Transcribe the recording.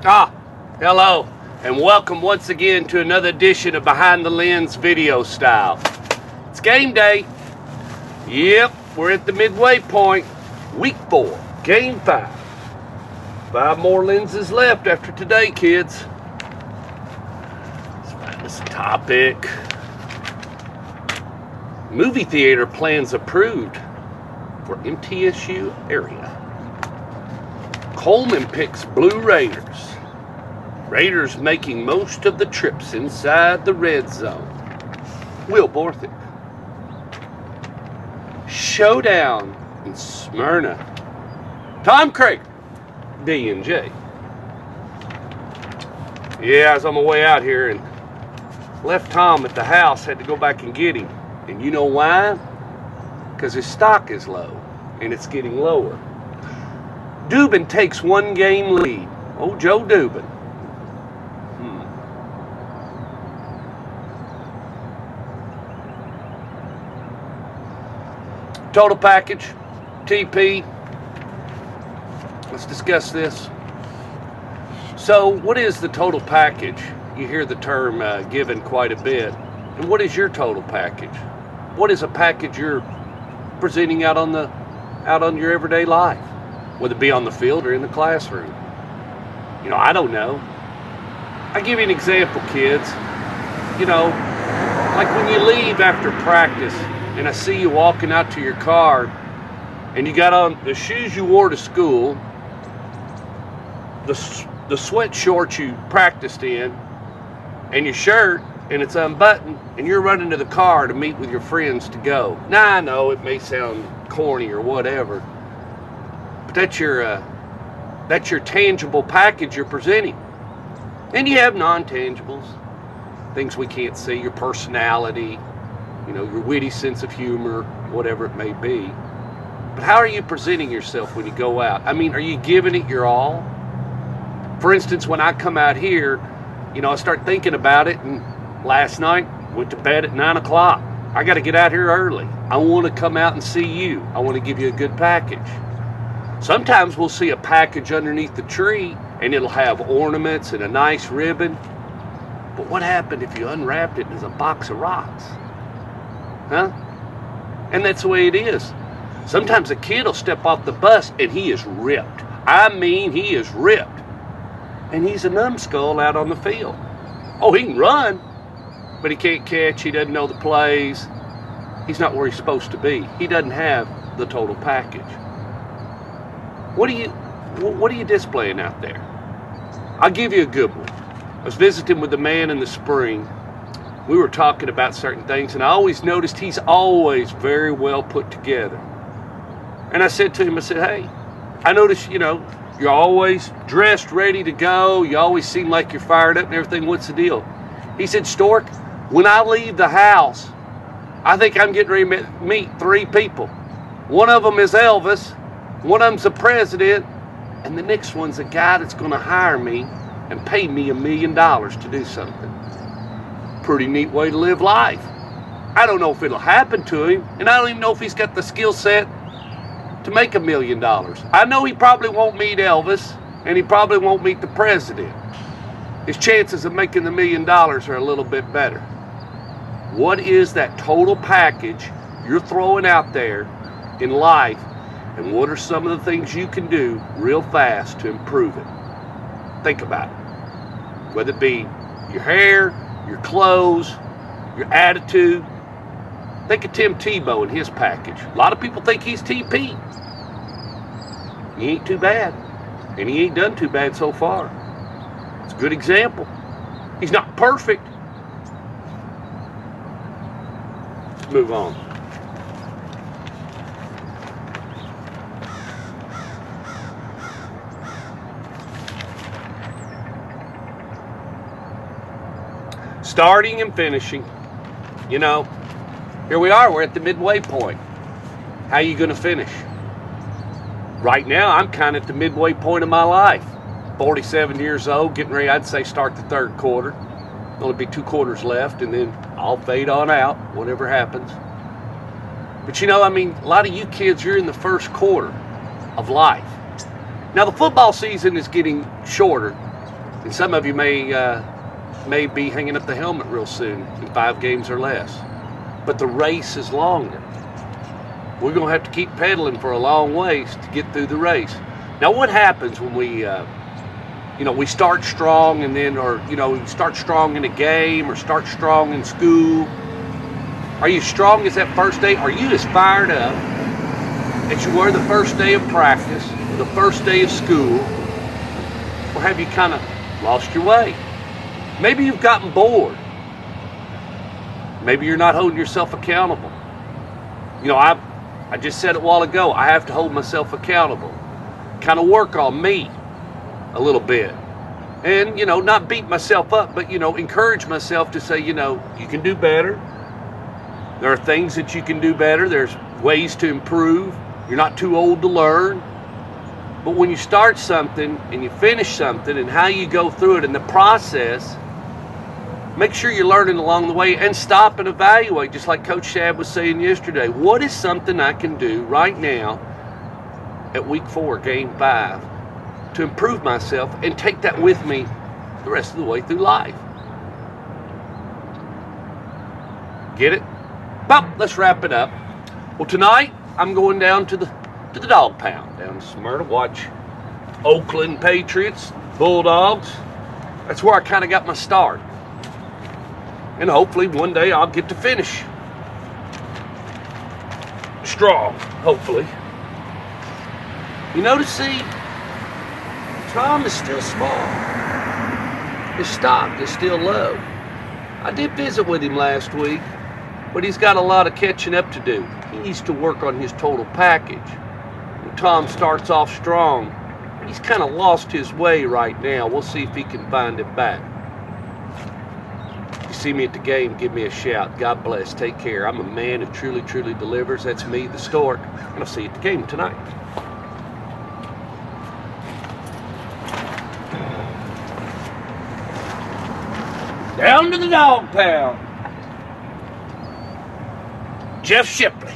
Hello, and welcome once again to another edition of Behind the Lens Video Style. It's game day. Yep, we're at the midway point. Week 4, game 5. 5 more lenses left after today, kids. Let's find this topic. Movie theater plans approved for MTSU area. Coleman picks Blue Raiders. Raiders making most of the trips inside the red zone. Will Borthwick. Showdown in Smyrna. Tom Craig. D&J. Yeah, I was on my way out here and left Tom at the house. Had to go back and get him. And you know why? Because his stock is low and it's getting lower. Dubin takes 1 game lead. Oh, Joe Dubin. Total package, TP. Let's discuss this. So, what is the total package? You hear the term given quite a bit. And what is your total package? What is a package you're presenting out on your everyday life, whether it be on the field or in the classroom? You know, I don't know. I'll give you an example, kids. You know, like when you leave after practice and I see you walking out to your car and you got on the shoes you wore to school, the sweat shorts you practiced in, and your shirt, and it's unbuttoned, and you're running to the car to meet with your friends to go. Now, I know it may sound corny or whatever, but that's your tangible package you're presenting. And you have non-tangibles, things we can't see, your personality, you know, your witty sense of humor, whatever it may be. But how are you presenting yourself when you go out? I mean, are you giving it your all? For instance, when I come out here, you know, I start thinking about it, and last night, went to bed at 9 o'clock. I got to get out here early. I want to come out and see you. I want to give you a good package. Sometimes we'll see a package underneath the tree, and it'll have ornaments and a nice ribbon. But what happened if you unwrapped it as a box of rocks? Huh? And that's the way it is. Sometimes a kid will step off the bus and he is ripped. I mean, he is ripped. And he's a numbskull out on the field. Oh, he can run, but he can't catch. He doesn't know the plays. He's not where he's supposed to be. He doesn't have the total package. What are you displaying out there? I'll give you a good one. I was visiting with a man in the spring. We were talking about certain things, and I always noticed he's always very well put together. And I said to him, I said, hey, I noticed, you know, you're always dressed, ready to go. You always seem like you're fired up and everything. What's the deal? He said, Stork, when I leave the house, I think I'm getting ready to meet 3 people. One of them is Elvis, one of them's the president, and the next one's a guy that's going to hire me and pay me $1 million to do something. Pretty neat way to live life. I don't know if it'll happen to him, and I don't even know if he's got the skill set to make $1 million. I know he probably won't meet Elvis, and he probably won't meet the president. His chances of making the $1 million are a little bit better. What is that total package you're throwing out there in life, and what are some of the things you can do real fast to improve it? Think about it. Whether it be your hair, your clothes, your attitude. Think of Tim Tebow and his package. A lot of people think he's TP. He ain't too bad, and he ain't done too bad so far. It's a good example. He's not perfect. Let's move on. Starting and finishing. You know, here we are. We're at the midway point. How are you going to finish? Right now, I'm kind of at the midway point of my life. 47 years old, getting ready, I'd say, start the 3rd quarter. There'll be 2 quarters left, and then I'll fade on out, whatever happens. But you know, I mean, a lot of you kids, you're in the 1st quarter of life. Now, the football season is getting shorter, And some of you may be hanging up the helmet real soon in 5 games or less. But the race is longer. We're going to have to keep pedaling for a long ways to get through the race. Now, what happens when we start strong and then, start strong in a game or start strong in school? Are you strong as that first day? Are you as fired up as you were the first day of practice, or the first day of school? Or have you kind of lost your way? Maybe you've gotten bored. Maybe you're not holding yourself accountable. I just said it a while ago, I have to hold myself accountable. Kind of work on me a little bit. And, not beat myself up, but, encourage myself to say, you can do better. There are things that you can do better. There's ways to improve. You're not too old to learn. But when you start something and you finish something and how you go through it in the process, make sure you're learning along the way and stop and evaluate, just like Coach Shad was saying yesterday. What is something I can do right now at week 4, game 5, to improve myself and take that with me the rest of the way through life? Get it? Well, let's wrap it up. Well, tonight I'm going down to the dog pound down in Smyrna, watch Oakland Patriots, Bulldogs. That's where I kind of got my start. And hopefully one day I'll get to finish strong, hopefully. See, Tom is still small. His stock is still low. I did visit with him last week, but he's got a lot of catching up to do. He needs to work on his total package. And Tom starts off strong, but he's kind of lost his way right now. We'll see if he can find it back. If you see me at the game, give me a shout. God bless. Take care. I'm a man who truly, truly delivers. That's me, the Stork, and I'll see you at the game tonight. Down to the dog pound. Jeff Shipley.